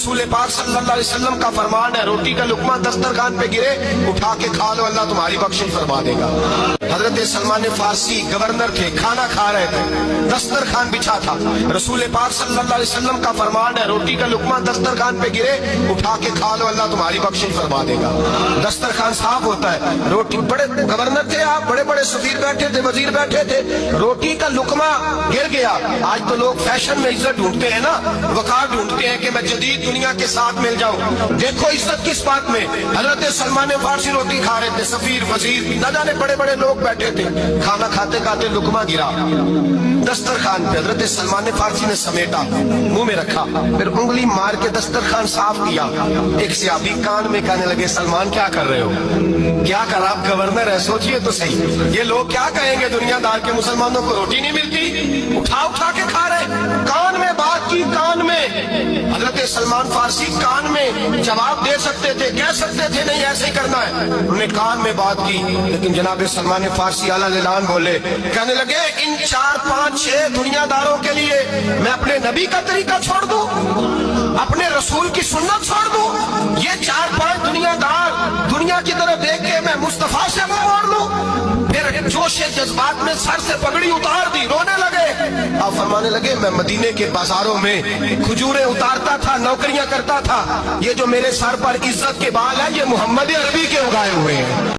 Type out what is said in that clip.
رسول پاک صلی اللہ علیہ وسلم کا فرمان ہے، روٹی کا لقمہ دسترخوان پہ گرے اٹھا کے کھا لو، اللہ تمہاری بخشش فرما دے گا۔ حضرت سلمان فارسی گورنر تھے، کھانا کھا رہے تھے، دسترخوان بچھا تھا، رسول پاک صلی اللہ علیہ وسلم کا فرمان ہے، روٹی کا لقمہ دسترخوان پہ گرے اٹھا کے کھا لو، اللہ تمہاری بخشش فرما دے گا۔ دسترخوان صاف ہوتا ہے، روٹی، بڑے گورنر تھے آپ، بڑے بڑے سفیر بیٹھے تھے، وزیر بیٹھے تھے، روٹی کا لقمہ گر گیا۔ آج تو لوگ فیشن میں عزت ڈھونڈتے ہیں نا، وقار ڈھونڈتے ہیں کہ میں جدید دنیا کے ساتھ مل جاؤں۔ دیکھو عزت کس بات میں، حضرت سلمان فارسی روٹی کھا رہے تھے، سفیر وزیر نہ جانے بڑے بڑے لوگ بیٹھے تھے، کھانا کھاتے کھاتے لقمہ گرا دسترخوان پہ، حضرت سلمان فارسی نے سمیٹا، منہ میں رکھا، پھر انگلی مار کے دسترخوان صاف کیا۔ ایک صحابی کان میں کہنے لگے، سلمان کیا کر رہے ہو، کیا کر، آپ گورنر ہے، سوچئے تو صحیح، یہ لوگ کیا کہیں گے دنیا دار کے، مسلمانوں کو روٹی نہیں ملتی، اٹھا اٹھا کے کھا رہے، کان میں بات کی، کان میں۔ حضرت سلمان فارسی کان میں جواب دے سکتے تھے، کہہ سکتے تھے نہیں ایسے ہی کرنا ہے، انہوں نے کان میں بات کی، لیکن جناب سلمان فارسی اعلیٰ اعلان بولے، کہنے لگے ان 4 5 6 دنیا داروں کے لیے میں اپنے نبی کا طریقہ چھوڑ دوں، اپنے رسول کی سنت چھوڑ دوں، یہ 4 5 دنیا دار دنیا کی طرف دیکھ کے میں مصطفیٰ سے منہ موڑ لوں۔ پھر جوش جذبات میں سر سے پگڑی اتار دی، رونے لگے۔ آپ فرمانے لگے، میں مدینے کے بازاروں میں کھجوریں اتارتا تھا، نوکریاں کرتا تھا، یہ جو میرے سر پر عزت کے بال ہیں یہ محمد عربی کے اگائے ہوئے ہیں۔